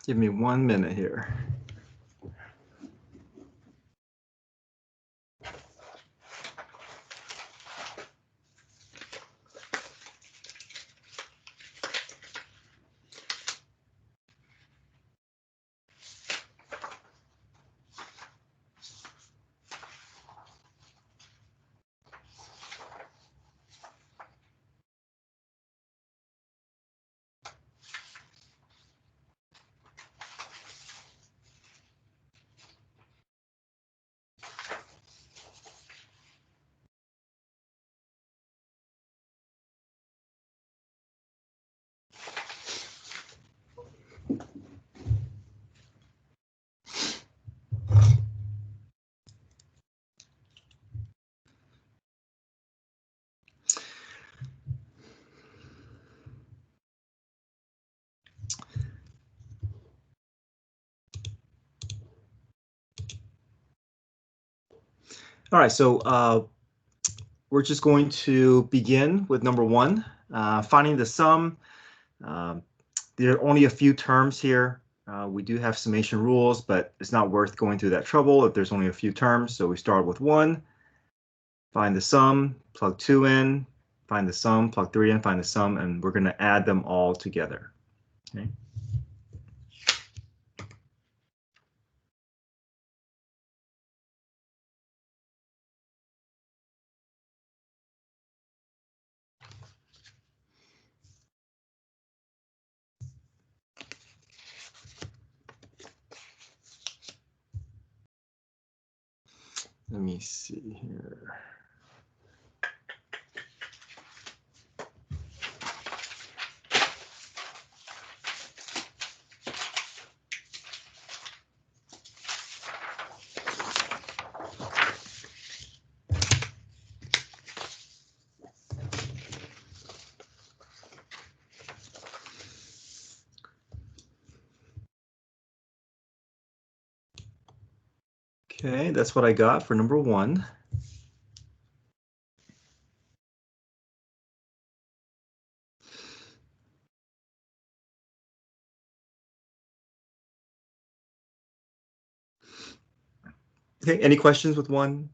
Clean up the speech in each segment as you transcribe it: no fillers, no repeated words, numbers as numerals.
Give me 1 minute here. All right, so we're just going to begin with number 1, finding the sum. There are only a few terms here. We do have summation rules, but it's not worth going through that trouble if there's only a few terms. So we start with 1, find the sum, plug 2 in, find the sum, plug 3 in, find the sum, and we're going to add them all together. Okay. Let me see here. Okay, that's what I got for number 1. Okay, any questions with 1?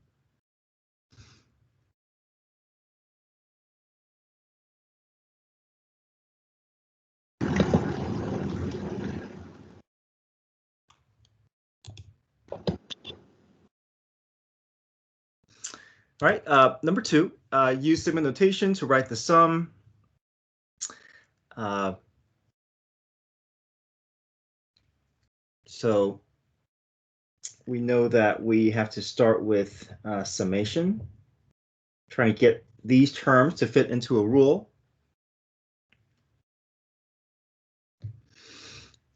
All right, number 2, use sigma notation to write the sum. So we know that we have to start with summation, trying to get these terms to fit into a rule.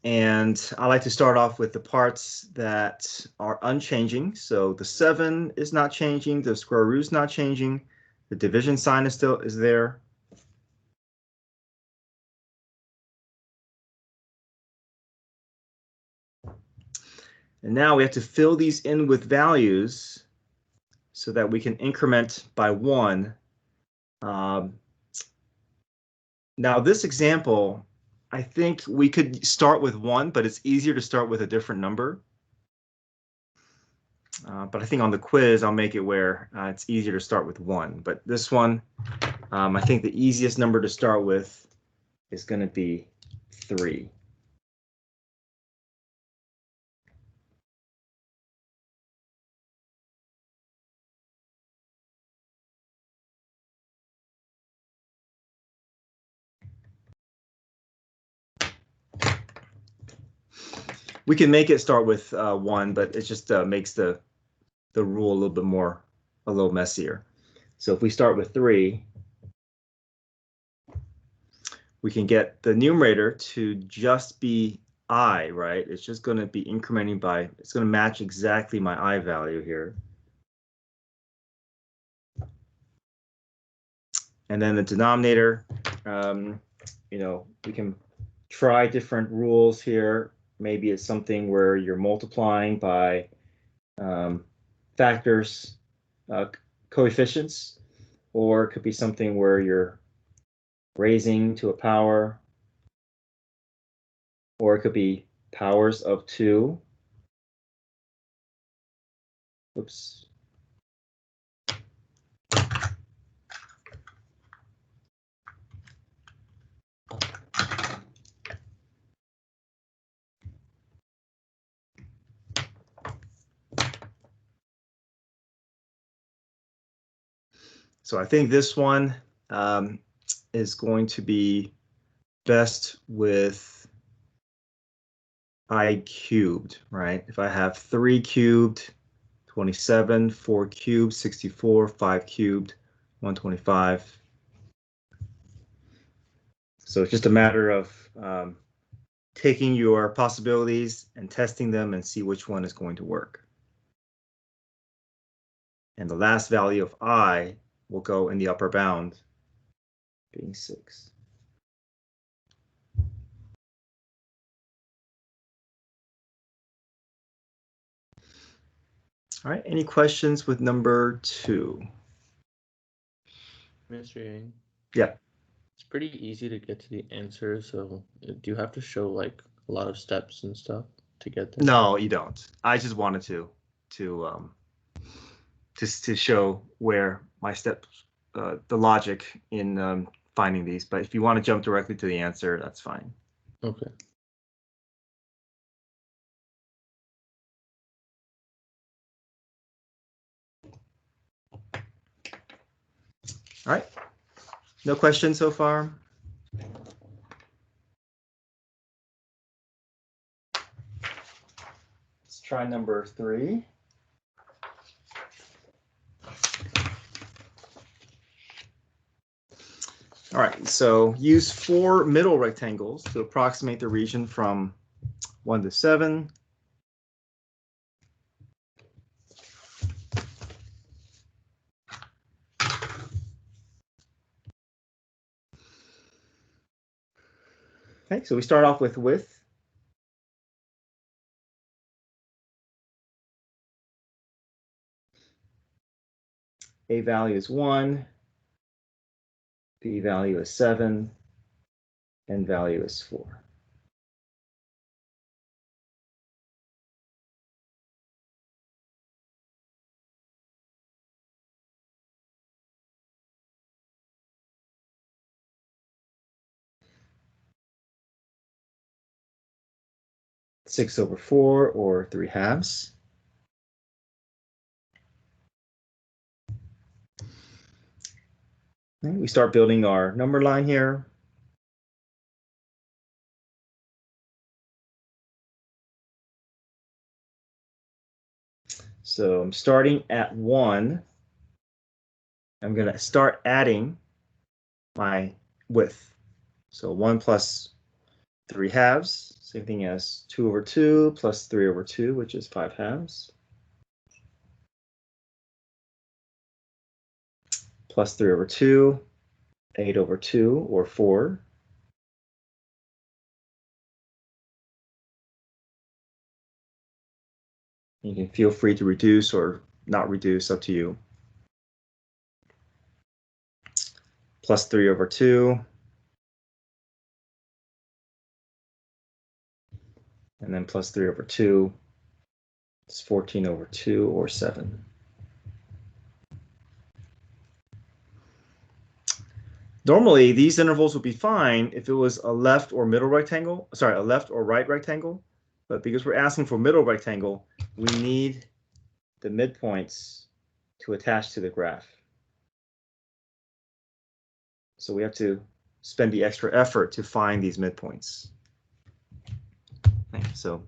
And I like to start off with the parts that are unchanging. So the 7 is not changing, the square root is not changing, the division sign is there. And now we have to fill these in with values so that we can increment by 1. Now this example, I think we could start with 1, but it's easier to start with a different number. But I think on the quiz, I'll make it where it's easier to start with 1. But this one, I think the easiest number to start with is going to be 3. We can make it start with 1, but it just makes the rule a little messier. So if we start with 3, we can get the numerator to just be I, right? It's just going to be incrementing by, it's going to match exactly my I value here. And then the denominator, you know, we can try different rules here. Maybe it's something where you're multiplying by factors, coefficients, or it could be something where you're raising to a power, or it could be powers of 2. Oops. So I think this one is going to be best with I cubed, right? If I have 3 cubed, 27, 4 cubed, 64, 5 cubed, 125. So it's just a matter of taking your possibilities and testing them and see which one is going to work. And the last value of I will go in the upper bound, being 6. All right, any questions with number 2? Mr. Yang? Yeah. It's pretty easy to get to the answer, so do you have to show like a lot of steps and stuff to get there? No, you don't. I just wanted to show where my steps, the logic in finding these. But if you want to jump directly to the answer, that's fine. Okay. All right. No questions so far? Let's try number 3. All right, so use 4 middle rectangles to approximate the region from 1 to 7. Okay, so we start off with width. A value is 1, B value is 7, N value is 4. Six over 4, or 3/2. Okay, we start building our number line here. So I'm starting at 1. I'm going to start adding my width. So 1 plus 3/2, same thing as 2 over 2 plus 3 over 2, which is 5/2. Plus 3 over 2, 8 over 2, or 4. You can feel free to reduce or not reduce, up to you. Plus 3 over 2. And then plus 3 over 2. It's 14 over 2, or 7. Normally, these intervals would be fine if it was a left or middle rectangle, sorry, a left or right rectangle. But because we're asking for middle rectangle, we need the midpoints to attach to the graph. So we have to spend the extra effort to find these midpoints. Okay, so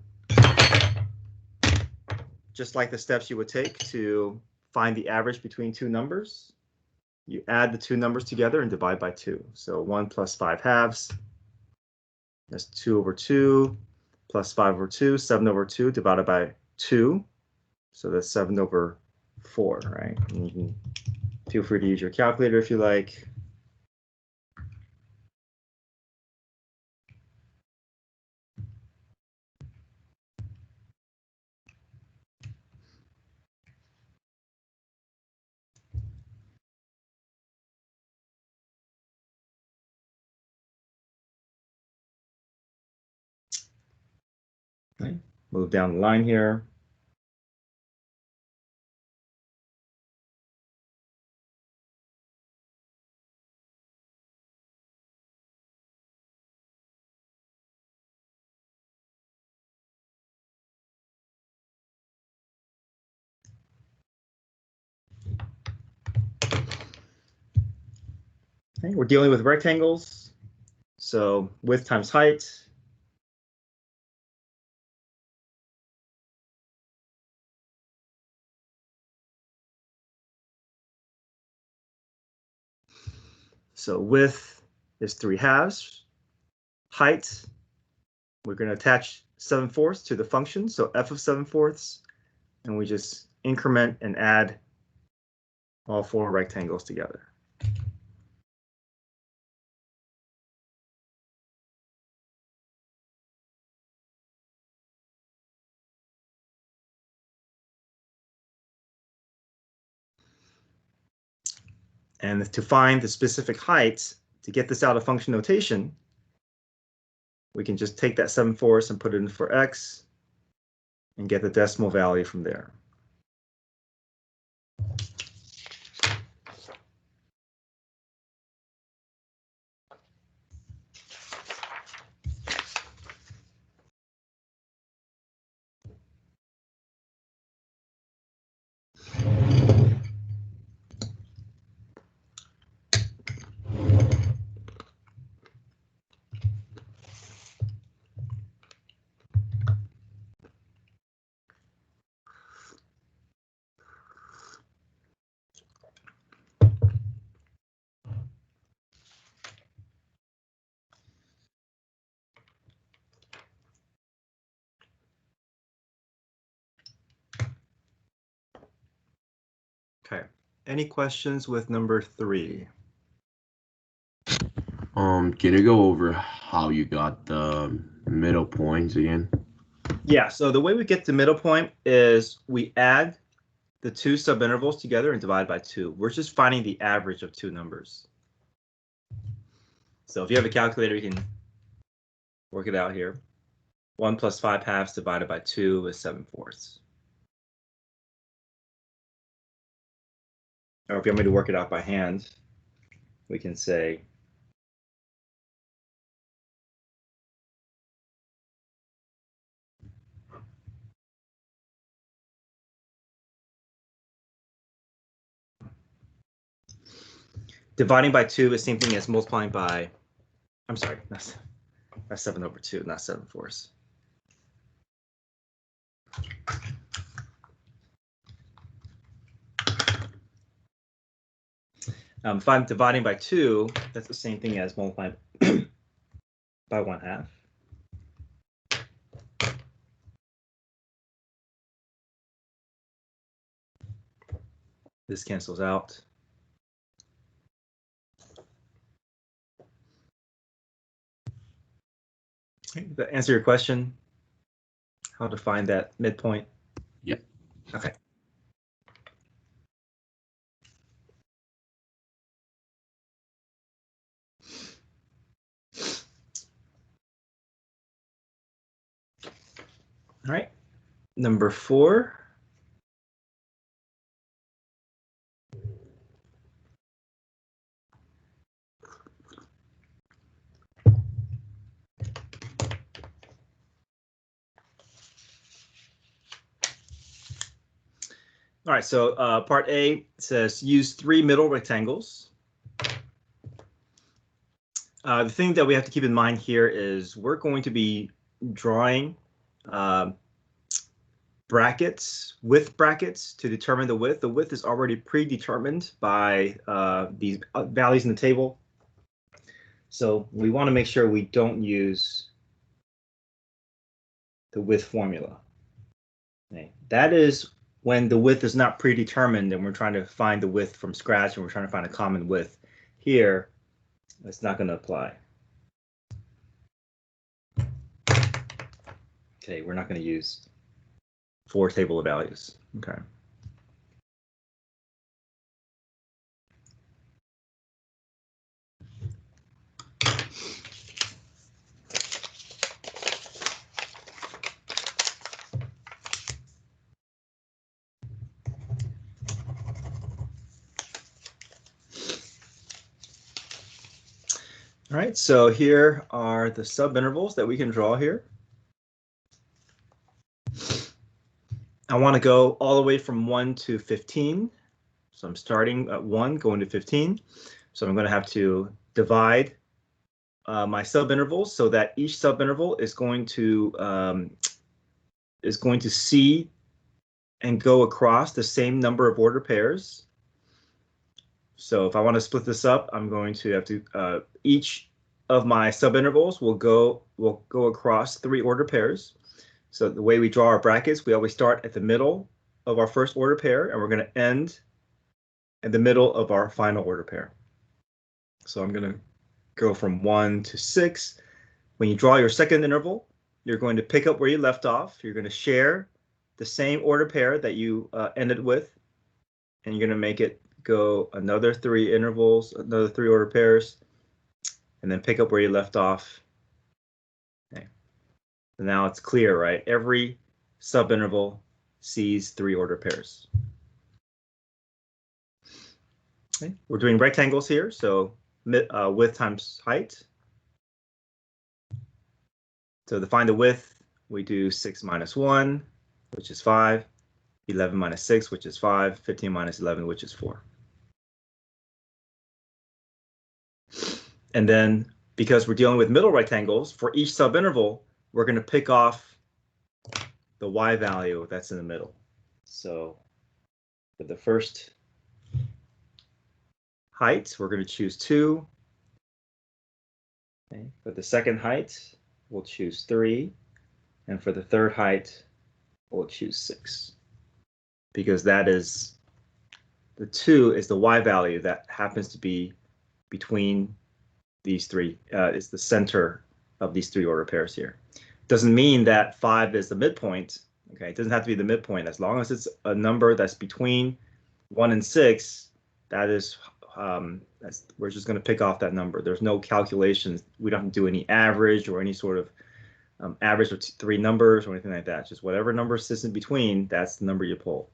just like the steps you would take to find the average between two numbers, you add the two numbers together and divide by 2. So 1 plus 5/2, that's 2 over 2, plus 5 over 2, 7 over 2 divided by 2. So that's 7 over 4, right? And you can feel free to use your calculator if you like. Okay. Move down the line here. Okay, we're dealing with rectangles, so width times height. So width is 3/2. Height, we're going to attach 7/4 to the function, so f of 7/4, and we just increment and add all 4 rectangles together. And to find the specific height, to get this out of function notation, we can just take that 7/4 and put it in for x and get the decimal value from there. Okay, any questions with number 3? Can you go over how you got the middle points again? Yeah, so the way we get the middle point is we add the 2 subintervals together and divide by 2. We're just finding the average of 2 numbers. So if you have a calculator, you can work it out here. 1 plus 5/2 divided by 2 is 7/4. Or if you want me to work it out by hand, we can say dividing by 2 is the same thing as multiplying by, I'm sorry, that's 7/2, not 7/4. If I'm dividing by 2, that's the same thing as multiplying by 1/2. This cancels out. Okay, does that answer your question? How to find that midpoint? Yeah. Okay. All right, number 4. All right, so part A says use 3 middle rectangles. The thing that we have to keep in mind here is we're going to be drawing brackets, width brackets, to determine the width. The width is already predetermined by these values in the table. So we want to make sure we don't use the width formula. Okay. That is when the width is not predetermined and we're trying to find the width from scratch and we're trying to find a common width. Here, it's not going to apply. Okay, we're not going to use 4 table of values. Okay. All right, so here are the subintervals that we can draw here. I want to go all the way from 1 to 15. So I'm starting at 1, going to 15. So I'm going to have to divide my subintervals so that each subinterval is going to see and go across the same number of ordered pairs. So if I want to split this up, I'm going to have to each of my subintervals will go across 3 ordered pairs. So the way we draw our brackets, we always start at the middle of our first order pair, and we're going to end at the middle of our final order pair. So I'm going to go from 1 to 6. When you draw your second interval, you're going to pick up where you left off. You're going to share the same order pair that you ended with, and you're going to make it go another 3 intervals, another 3 order pairs, and then pick up where you left off. Okay. So now it's clear, right? Every subinterval sees 3 order pairs. Okay. We're doing rectangles here, so width times height. So to find the width, we do 6 minus 1, which is 5, 11 minus 6, which is 5, 15 minus 11, which is 4. And then, because we're dealing with middle rectangles, for each subinterval, we're going to pick off the y value that's in the middle. So for the first height, we're going to choose 2. Okay. For the second height, we'll choose 3. And for the third height, we'll choose 6. Because that is, the 2 is the y value that happens to be between these 3, is the center of these 3 order pairs here. Doesn't mean that 5 is the midpoint. Okay, it doesn't have to be the midpoint. As long as it's a number that's between 1 and 6, that is, we're just going to pick off that number. There's no calculations. We don't have to do any average or any sort of average of 3 numbers or anything like that. Just whatever number sits in between, that's the number you pull.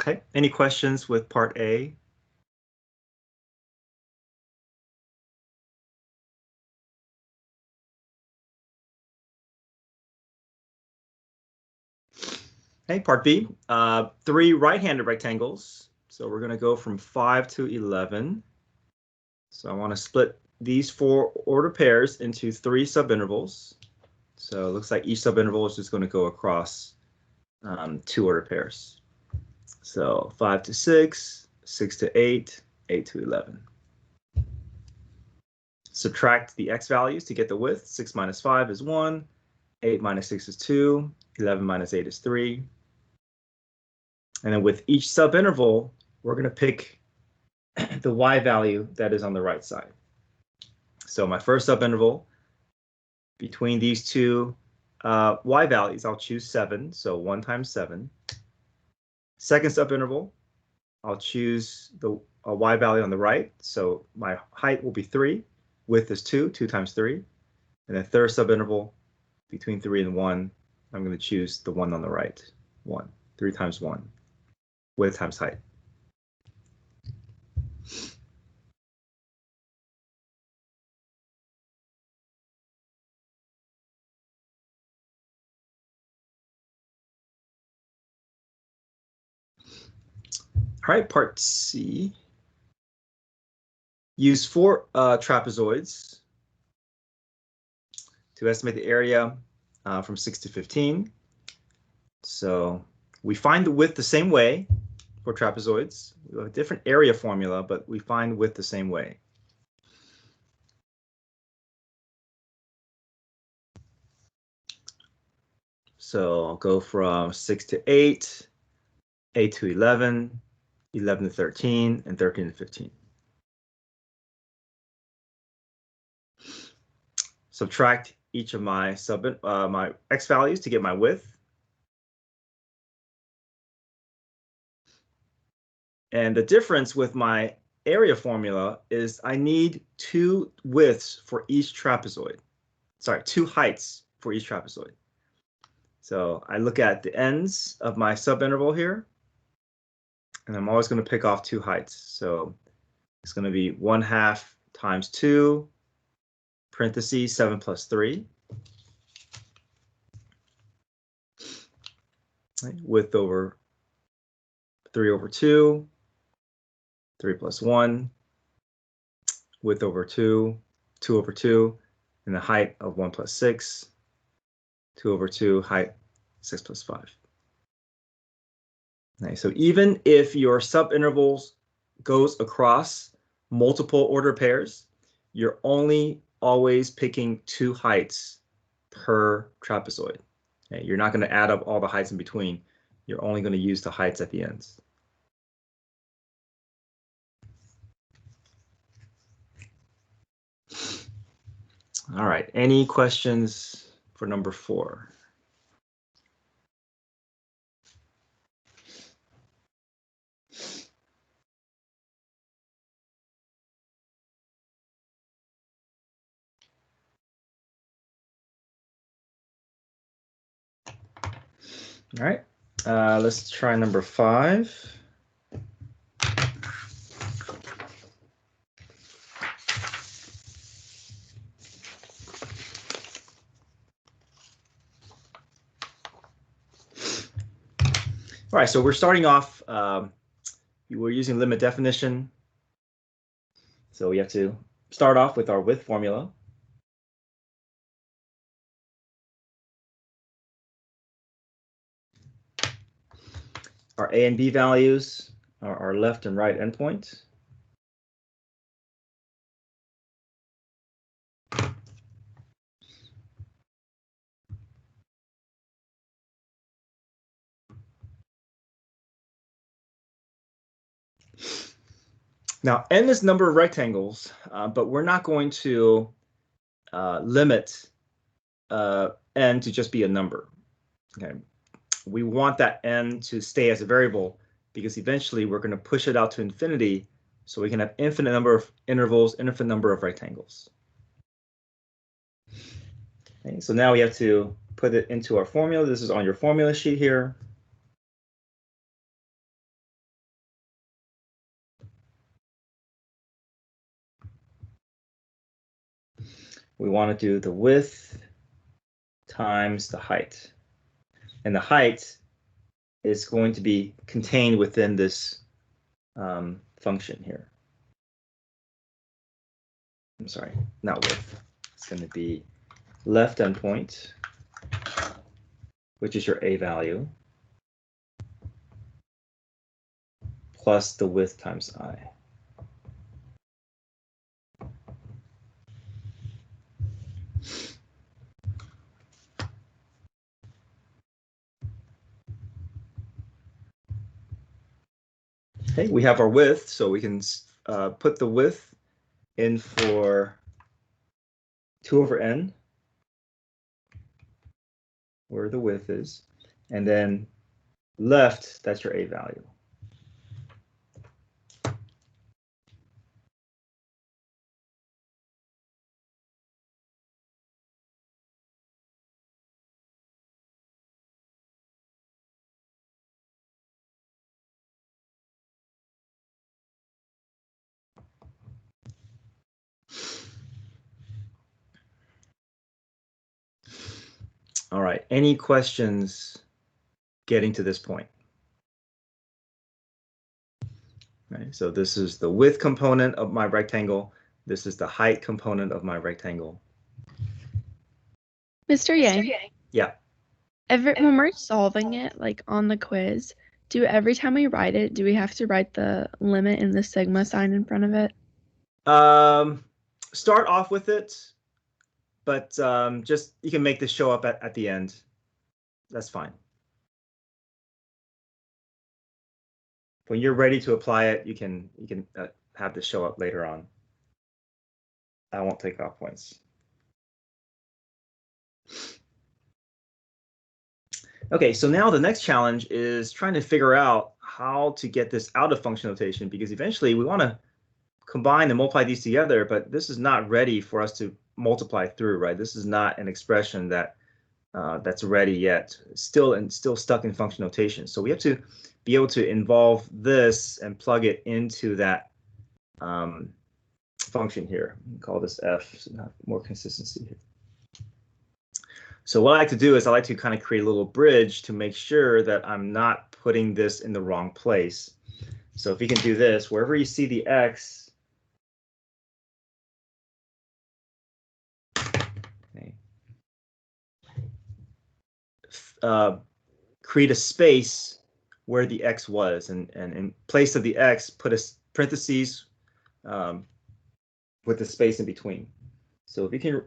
Okay, any questions with part A? Okay, part B, 3 right-handed rectangles. So we're going to go from 5 to 11. So I want to split these 4 order pairs into 3 subintervals. So it looks like each subinterval is just going to go across 2 order pairs. So 5 to 6, 6 to 8, 8 to 11. Subtract the x values to get the width. 6 minus 5 is 1, 8 minus 6 is 2, 11 minus 8 is 3. And then with each subinterval, we're going to pick the y value that is on the right side. So my first subinterval, between these 2 y values, I'll choose 7, so 1 times 7. Second subinterval, I'll choose the y value on the right, so my height will be 3, width is 2, 2 times 3. And then third subinterval, between 3 and 1, I'm going to choose the 1 on the right, 1, 3 times 1, width times height. All right, part C. Use 4 trapezoids to estimate the area from 6 to 15. So we find the width the same way for trapezoids. We have a different area formula, but we find width the same way. So I'll go from 6 to 8, 8 to 11, 11 to 13, and 13 to 15. Subtract each of my my x values to get my width. And the difference with my area formula is I need 2 widths for each trapezoid. Sorry, 2 heights for each trapezoid. So I look at the ends of my subinterval here, and I'm always going to pick off two heights. So it's going to be 1/2 times 2, parentheses 7 plus 3. Width over 3 over 2, 3 plus 1, width over 2, 2 over 2, and the height of 1 plus 6, 2 over 2, height 6 plus 5. Okay, so even if your subintervals goes across multiple order pairs, you're only always picking two heights per trapezoid. Okay, you're not going to add up all the heights in between. You're only going to use the heights at the ends. All right, any questions for number 4? All right, let's try number 5. All right, so we're starting off, we're using limit definition. So we have to start off with our width formula. Our A and B values are our left and right endpoints. Now, endless number of rectangles, but we're not going to limit n to just be a number. Okay, we want that n to stay as a variable because eventually we're going to push it out to infinity, so we can have infinite number of intervals, infinite number of rectangles. Okay, so now we have to put it into our formula. This is on your formula sheet here. We want to do the width times the height. And the height is going to be contained within this function here. I'm sorry, not width. It's going to be left endpoint, which is your A value, plus the width times I. Okay, we have our width, so we can put the width in for 2 over n, where the width is, and then left, that's your A value. All right, any questions getting to this point? Okay, so this is the width component of my rectangle. This is the height component of my rectangle. Mr. Yang? Yeah. When we're solving it, like on the quiz, every time we write it, do we have to write the limit and the sigma sign in front of it? Start off with it, but just you can make this show up at the end. That's fine. When you're ready to apply it, you can have this show up later on. I won't take off points. Okay, so now the next challenge is trying to figure out how to get this out of function notation, because eventually we want to combine and multiply these together, but this is not ready for us to multiply through, right? This is not an expression that that's ready yet. Still stuck in function notation. So we have to be able to involve this and plug it into that function here. Call this f, so have more consistency here. So what I like to do is I like to kind of create a little bridge to make sure that I'm not putting this in the wrong place. So if you can do this, wherever you see the x, okay, create a space where the x was, and in place of the x, put a parentheses with the space in between. So if you can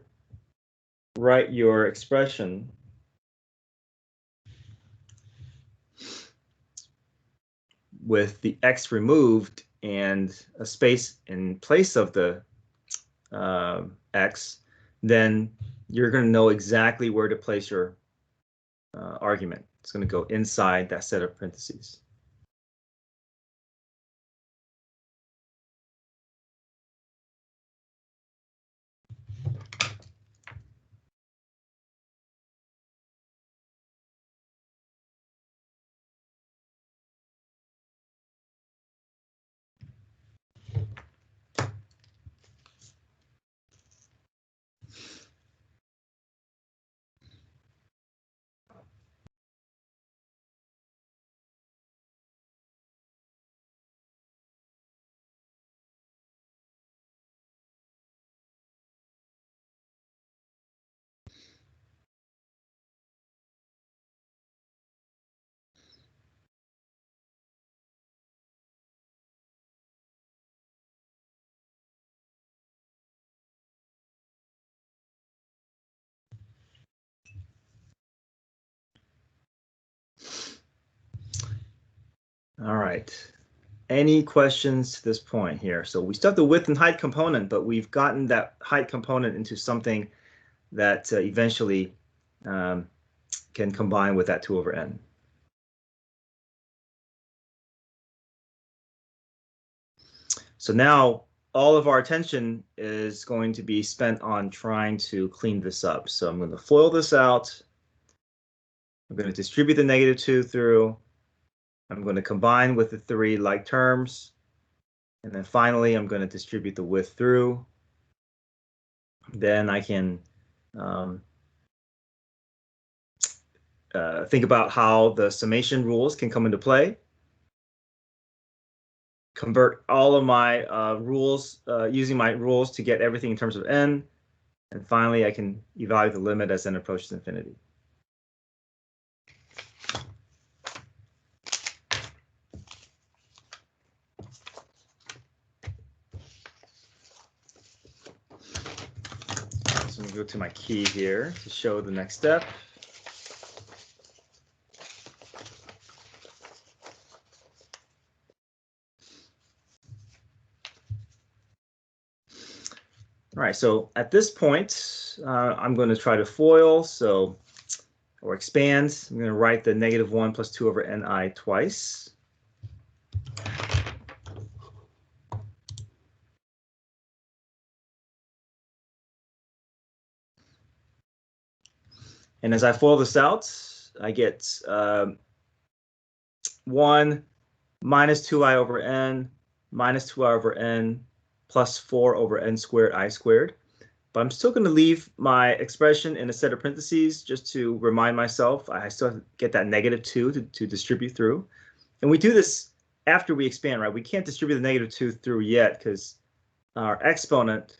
write your expression with the x removed and a space in place of the x, then you're going to know exactly where to place your argument. It's going to go inside that set of parentheses. All right. Any questions to this point here? So we still have the width and height component, but we've gotten that height component into something that eventually can combine with that 2 over n. So now all of our attention is going to be spent on trying to clean this up. So I'm going to FOIL this out. I'm going to distribute the -2 through. I'm going to combine with the 3 like terms. And then finally, I'm going to distribute the width through. Then I can think about how the summation rules can come into play. Convert all of my rules, using my rules to get everything in terms of n. And finally, I can evaluate the limit as n approaches infinity. So I'm going to go to my key here to show the next step. All right, so at this point, I'm going to try to FOIL, or expand. I'm going to write the -1 plus 2 over ni twice. And as I FOIL this out, I get 1 minus 2i over n minus 2i over n plus 4 over n squared I squared. But I'm still going to leave my expression in a set of parentheses just to remind myself I still have to get that -2 to distribute through. And we do this after we expand, right? We can't distribute the -2 through yet because our exponent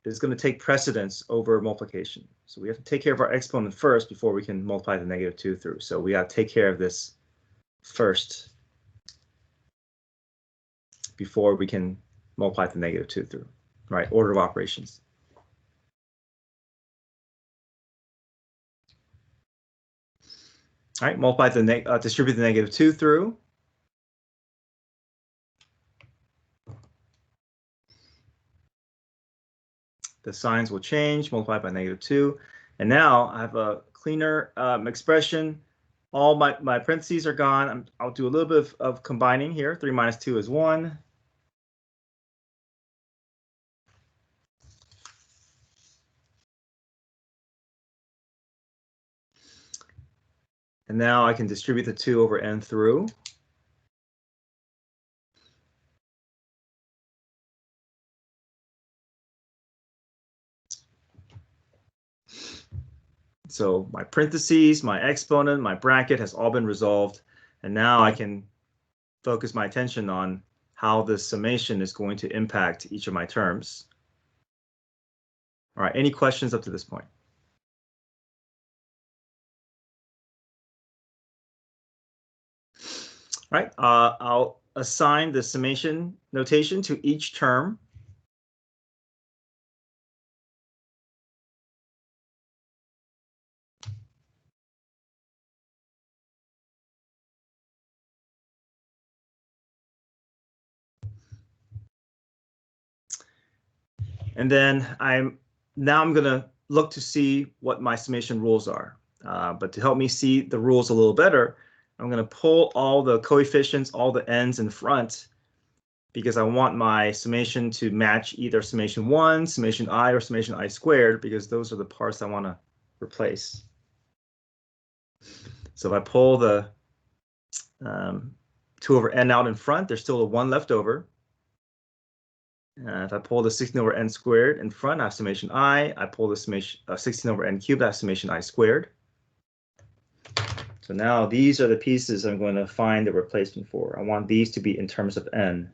is going to take precedence over multiplication. So we have to take care of our exponent first before we can multiply the -2 through. So we got to take care of this first before we can multiply the -2 through, right? Order of operations. All right, multiply the distribute the -2 through. The signs will change, multiply by -2. And now I have a cleaner expression. All my parentheses are gone. I'll do a little bit of combining here. 3 minus 2 is 1. And now I can distribute the 2 over n through. So my parentheses, my exponent, my bracket has all been resolved. And now I can focus my attention on how this summation is going to impact each of my terms. All right, any questions up to this point? All right, I'll assign the summation notation to each term. And then I'm going to look to see what my summation rules are. But to help me see the rules a little better, I'm going to pull all the coefficients, all the n's in front, because I want my summation to match either summation 1, summation I, or summation I squared, because those are the parts I want to replace. So if I pull the 2 over n out in front, there's still a 1 left over. If I pull the 16 over n squared in front, I have summation I. I pull the summation 16 over n cubed, I have summation I squared. So now these are the pieces I'm going to find the replacement for. I want these to be in terms of n.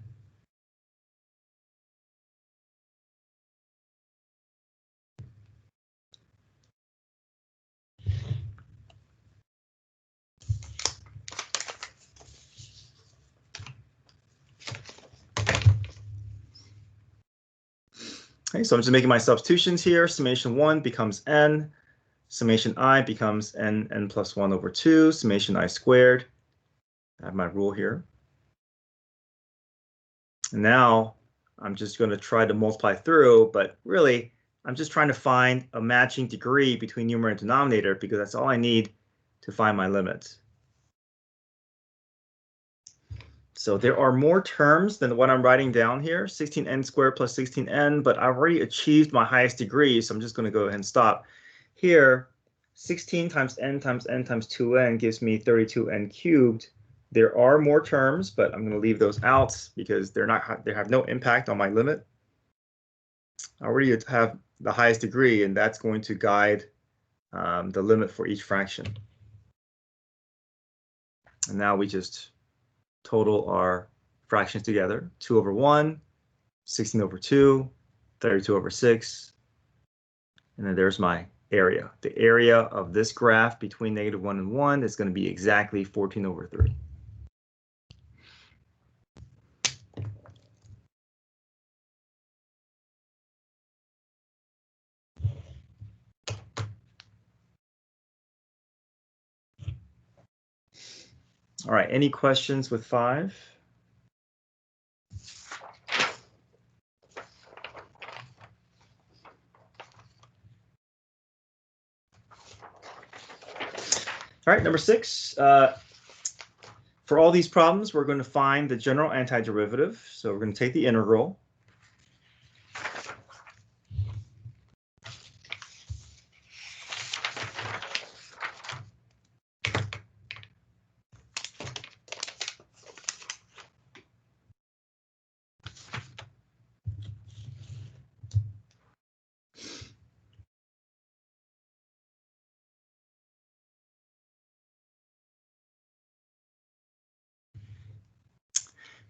Okay, so I'm just making my substitutions here. Summation 1 becomes n. Summation I becomes n plus 1 over 2. Summation I squared. I have my rule here. And now I'm just going to try to multiply through, but really I'm just trying to find a matching degree between numerator and denominator, because that's all I need to find my limit. So there are more terms than what I'm writing down here, 16n squared plus 16n, but I've already achieved my highest degree, so I'm just going to go ahead and stop. Here, 16 times n times n times 2n gives me 32n cubed. There are more terms, but I'm going to leave those out because they have no impact on my limit. I already have the highest degree, and that's going to guide the limit for each fraction. And now we just total our fractions together. 2 over 1, 16 over 2, 32 over 6. And then there's my area. The area of this graph between -1 and 1 is going to be exactly 14 over 3. All right, any questions with 5? All right, number 6. For all these problems, we're going to find the general antiderivative. So we're going to take the integral.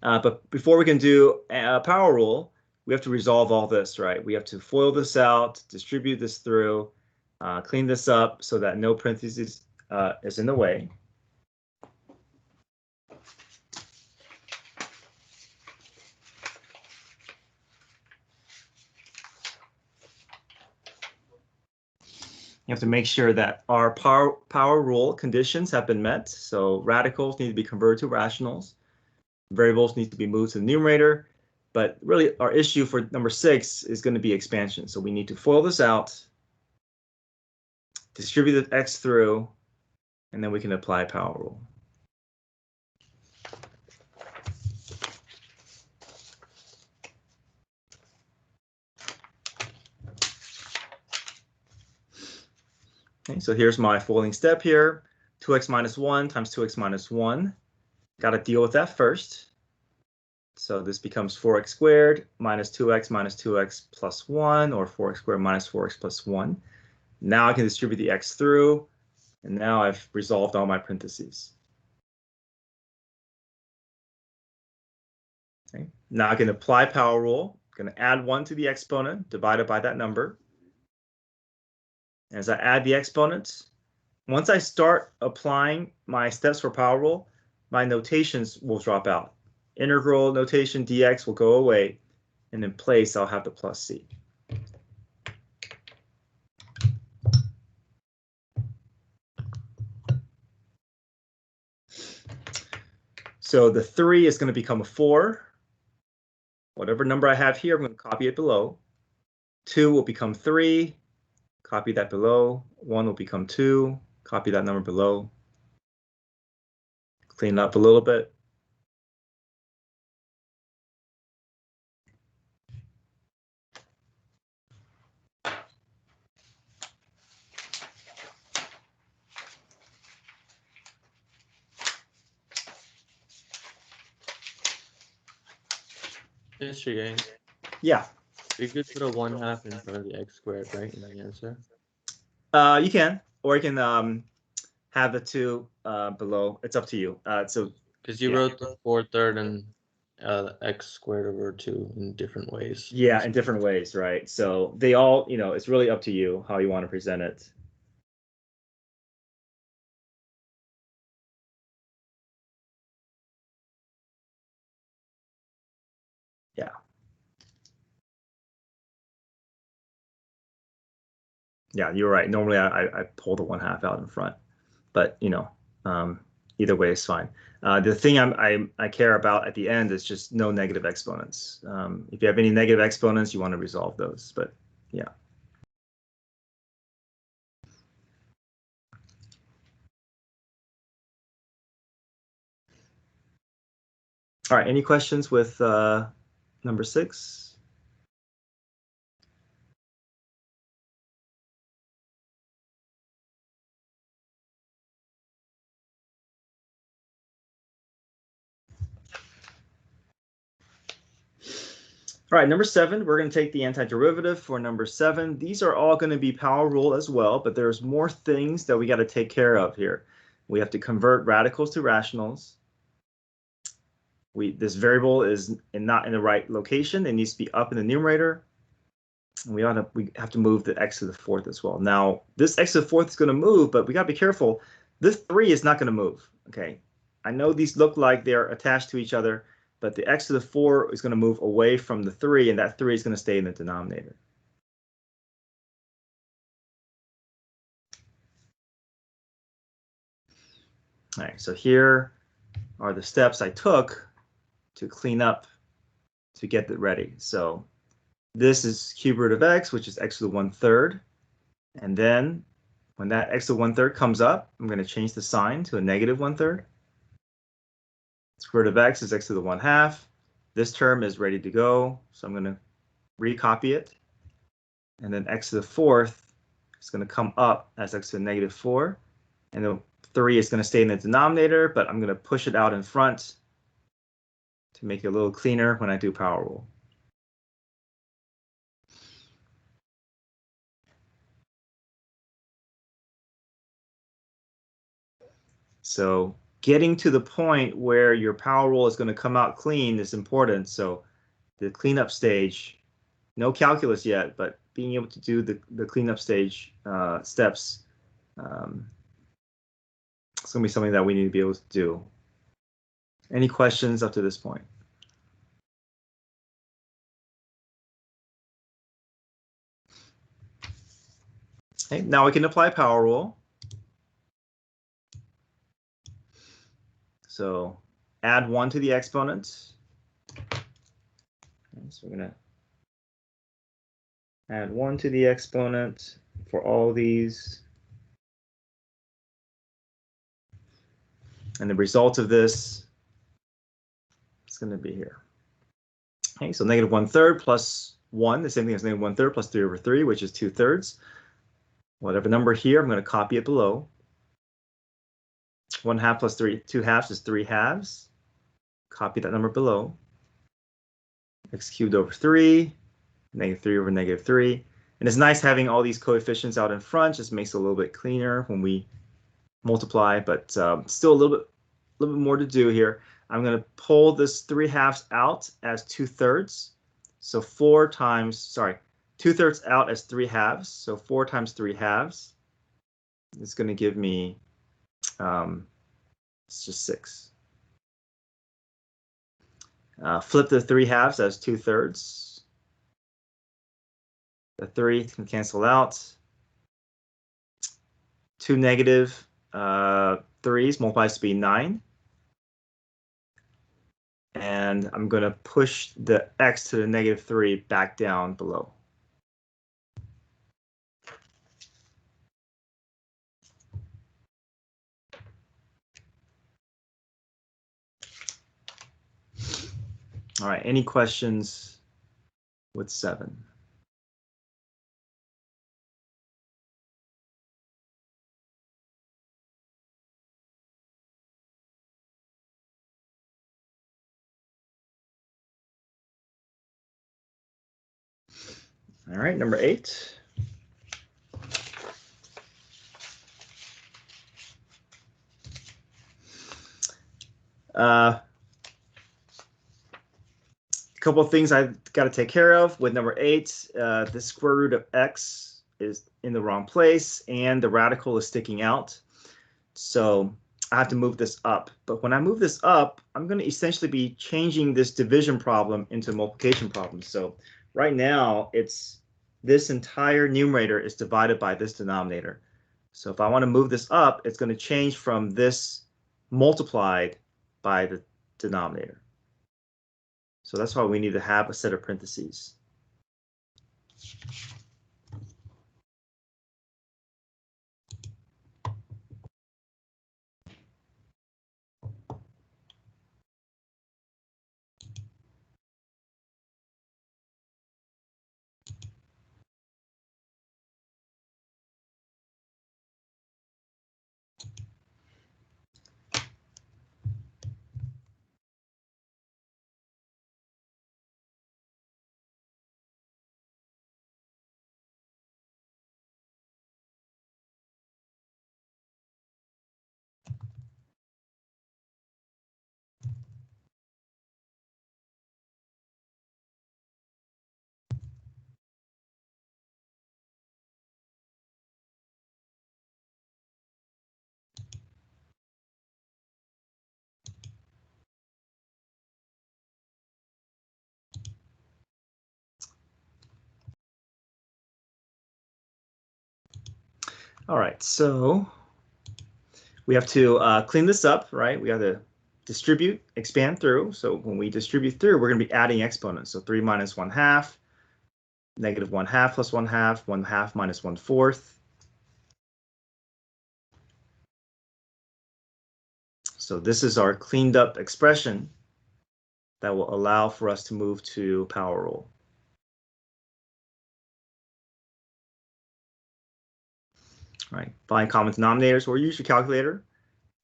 But before we can do a power rule, we have to resolve all this, right? We have to FOIL this out, distribute this through, clean this up so that no parentheses is in the way. You have to make sure that our power rule conditions have been met. So radicals need to be converted to rationals. Variables need to be moved to the numerator. But really, our issue for number 6 is going to be expansion. So we need to FOIL this out, distribute the x through, and then we can apply power rule. Okay, so here's my foiling step here. 2x minus 1 times 2x minus 1. Got to deal with that first. So this becomes 4x squared minus 2x plus 1, or 4x squared minus 4x plus 1. Now I can distribute the x through, and now I've resolved all my parentheses. Okay. Now I can apply power rule. I'm going to add 1 to the exponent divided by that number. As I add the exponents, once I start applying my steps for power rule, my notations will drop out. Integral notation dx will go away, and in place I'll have the plus c. So the 3 is going to become a 4. Whatever number I have here, I'm going to copy it below. 2 will become 3. Copy that below. 1 will become 2. Copy that number below. Clean it up a little bit. Mr. Yang, Yeah, we could put a 1/2 in front of the x squared, right, in the answer? you can, or you can have the 2 below. It's up to you. Because you wrote the 4/3 and x squared over 2 in different ways. Yeah, in different ways, right? So they all, it's really up to you how you want to present it. Yeah. Yeah, you're right. Normally I pull the 1/2 out in front, but either way is fine. The thing I care about at the end is just no negative exponents. If you have any negative exponents, you want to resolve those, but yeah. All right, any questions with number 6? All right, number 7, we're going to take the antiderivative for number 7. These are all going to be power rule as well, but there's more things that we got to take care of here. We have to convert radicals to rationals. This variable is not in the right location. It needs to be up in the numerator. And we have to move the x to the 4th as well. Now, this x to the 4th is going to move, but we got to be careful. This 3 is not going to move. Okay, I know these look like they're attached to each other, but the x to the 4 is going to move away from the 3, and that 3 is going to stay in the denominator. All right, so here are the steps I took to clean up to get it ready. So this is cube root of x, which is x to the 1/3. And then when that x to the 1/3 comes up, I'm going to change the sign to a negative 1/3. Square root of x is x to the 1/2. This term is ready to go, so I'm going to recopy it. And then x to the 4th is going to come up as x to the negative 4. And the 3 is going to stay in the denominator, but I'm going to push it out in front to make it a little cleaner when I do power rule. So getting to the point where your power rule is going to come out clean is important. So the cleanup stage, no calculus yet, but being able to do the cleanup stage steps, it's going to be something that we need to be able to do. Any questions up to this point? Okay, now we can apply power rule. So add 1 to the exponent. Okay, so we're going to add 1 to the exponent for all these. And the result of this is going to be here. Okay, so negative 1/3 plus 1, the same thing as negative 1/3 plus 3 over 3, which is 2/3. Whatever number here, I'm going to copy it below. 1/2 plus 2 halves is 3 halves. Copy that number below. X cubed over 3, -3 over -3. And it's nice having all these coefficients out in front, just makes it a little bit cleaner when we multiply, but still a little bit more to do here. I'm going to pull this 3 halves out as 2/3. So 4 times, sorry, 2/3 out as 3 halves. So 4 times 3 halves is going to give me, it's just 6. Flip the 3 halves as 2/3. The 3 can cancel out. 2 negative 3s multiplies to be 9. And I'm going to push the x to the -3 back down below. All right, any questions with 7? All right, number 8. A couple of things I've got to take care of with number 8. The square root of x is in the wrong place and the radical is sticking out. So I have to move this up. But when I move this up, I'm going to essentially be changing this division problem into a multiplication problem. So right now, this entire numerator is divided by this denominator. So if I want to move this up, it's going to change from this multiplied by the denominator. So that's why we need to have a set of parentheses. All right, so we have to clean this up, right? We have to distribute, expand through. So when we distribute through, we're going to be adding exponents. So 3 minus 1/2, -1/2 plus 1/2, 1/2 minus 1/4. So this is our cleaned up expression that will allow for us to move to power rule. Right, find common denominators or use your calculator.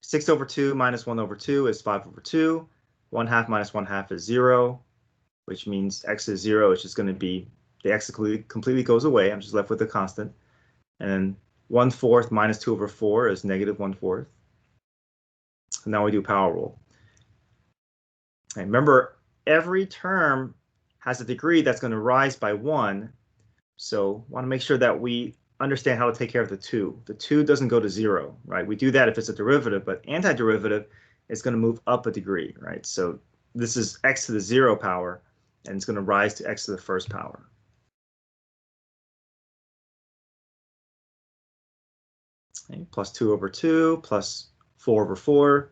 6/2 minus 1/2 is 5/2. 1/2 minus 1/2 is 0, which means x is 0. It's just going to be, the x completely goes away. I'm just left with a constant. And then 1/4 minus 2/4 is -1/4. And now we do power rule. And remember, every term has a degree that's going to rise by 1. So want to make sure that we understand how to take care of the 2. The 2 doesn't go to 0, right? We do that if it's a derivative, but antiderivative is going to move up a degree, right? So this is x to the 0 power, and it's going to rise to x to the first power. Okay, plus 2/2 plus 4/4.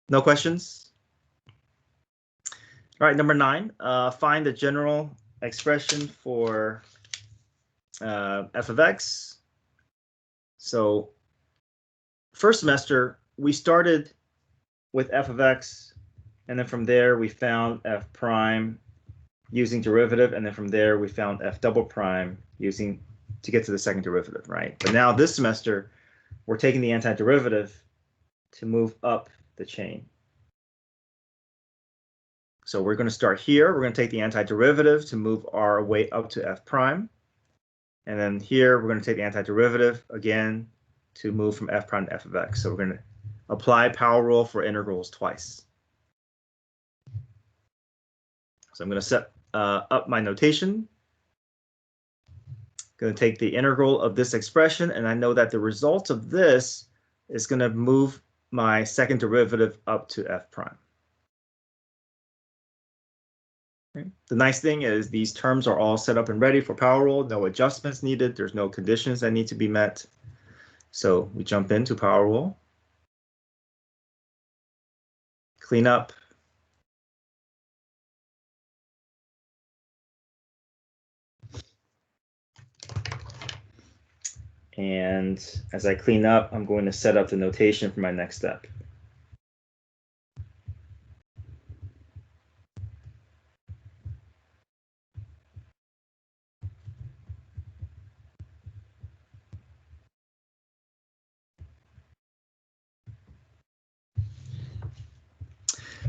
No questions? All right, number 9, find the general expression for f of x. So first semester, we started with f of x, and then from there we found f prime using derivative, and then from there we found f double prime using to get to the second derivative, right? But now this semester, we're taking the antiderivative to move up the chain. So we're going to start here. We're going to take the antiderivative to move our way up to f prime. And then here, we're going to take the antiderivative again to move from f prime to f of x. So we're going to apply power rule for integrals twice. So I'm going to set up my notation. Going to take the integral of this expression, and I know that the result of this is going to move my second derivative up to f prime. Okay. The nice thing is these terms are all set up and ready for power rule. No adjustments needed. There's no conditions that need to be met. So we jump into power rule. Clean up. And as I clean up, I'm going to set up the notation for my next step.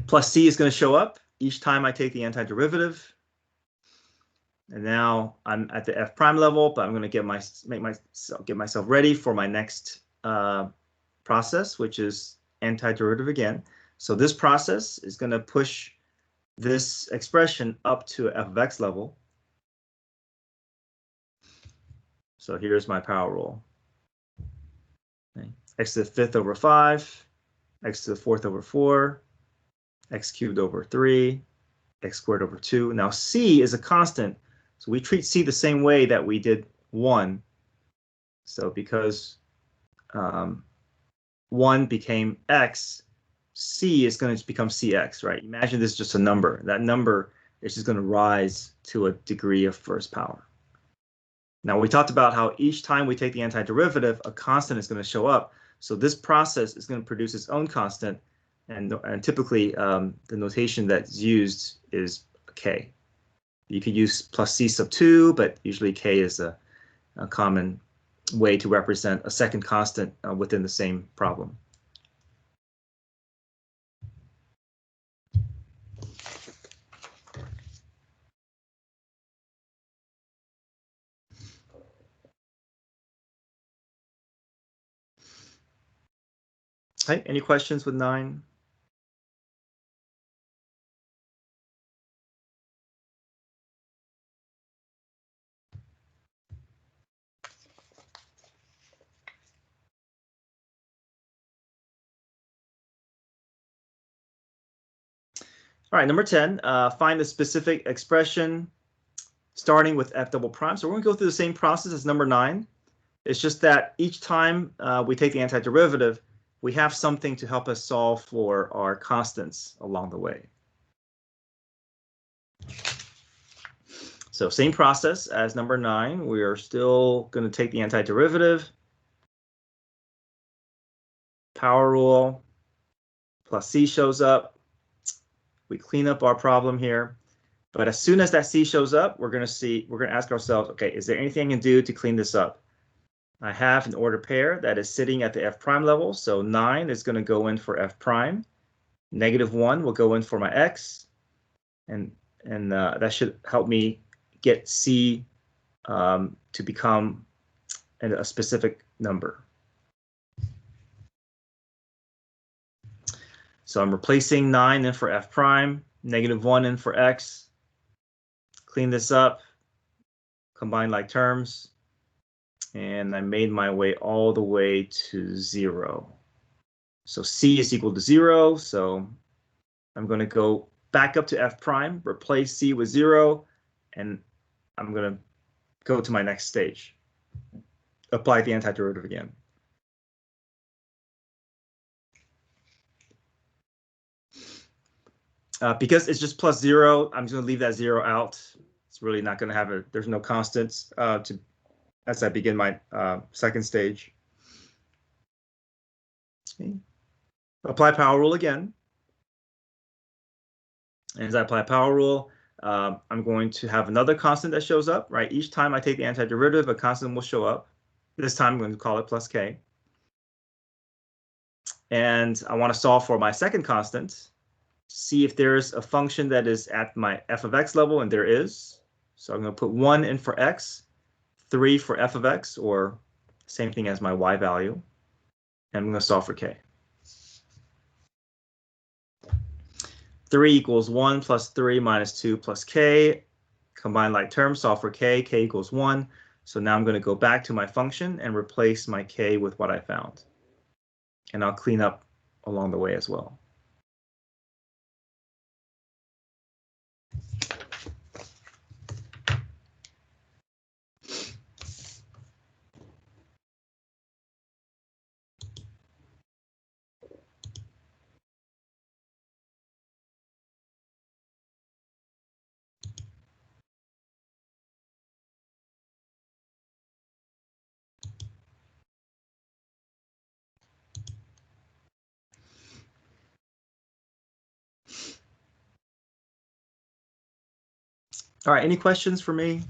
Plus c is going to show up each time I take the antiderivative. And now I'm at the f prime level, but I'm going to get myself ready for my next process, which is antiderivative again. So this process is going to push this expression up to f of x level. So here's my power rule. Okay. X to the 5th over 5, x to the 4th over 4, x cubed over 3, x squared over 2. Now c is a constant, so we treat c the same way that we did 1. So because 1 became x, c is going to become cx, right? Imagine this is just a number. That number is just going to rise to a degree of first power. Now, we talked about how each time we take the antiderivative, a constant is going to show up. So this process is going to produce its own constant. And typically, the notation that's used is k. You could use plus c sub 2, but usually k is a common way to represent a second constant within the same problem. Okay, any questions with 9? All right, number 10, find the specific expression starting with f double prime. So we're going to go through the same process as number 9. It's just that each time we take the antiderivative, we have something to help us solve for our constants along the way. So same process as number 9. We are still going to take the antiderivative. Power rule plus c shows up. We clean up our problem here. But as soon as that c shows up, we're going to ask ourselves, okay, is there anything I can do to clean this up? I have an ordered pair that is sitting at the f prime level, so 9 is going to go in for f prime. -1 will go in for my x, and that should help me get c to become a specific number. So I'm replacing 9 in for f prime, -1 in for x. Clean this up, combine like terms, and I made my way all the way to 0. So c is equal to 0, so I'm going to go back up to f prime, replace c with 0, and I'm going to go to my next stage. Apply the antiderivative again. Because it's just plus 0, I'm just going to leave that 0 out. It's really not going to have there's no constants as I begin my second stage. Okay. Apply power rule again. And as I apply power rule, I'm going to have another constant that shows up, right? Each time I take the antiderivative, a constant will show up. This time I'm going to call it plus k. And I want to solve for my second constant, see if there's a function that is at my f of x level, and there is. So I'm going to put 1 in for x, 3 for f of x, or same thing as my y value. And I'm going to solve for k. 3 equals 1 plus 3 minus 2 plus k. Combine like terms, solve for k. K equals 1. So now I'm going to go back to my function and replace my k with what I found. And I'll clean up along the way as well. All right, any questions for me?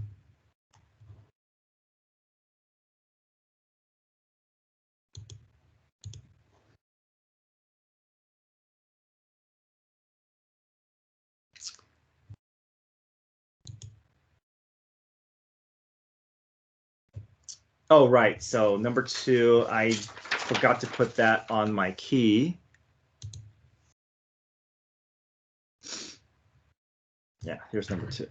Oh, right. So number 2, I forgot to put that on my key. Yeah, here's number 2.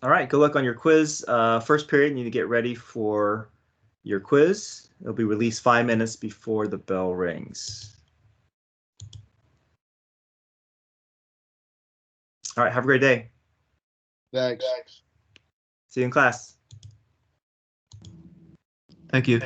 All right, good luck on your quiz. First period, you need to get ready for your quiz. It'll be released 5 minutes before the bell rings. All right, have a great day. Thanks. See you in class. Thank you.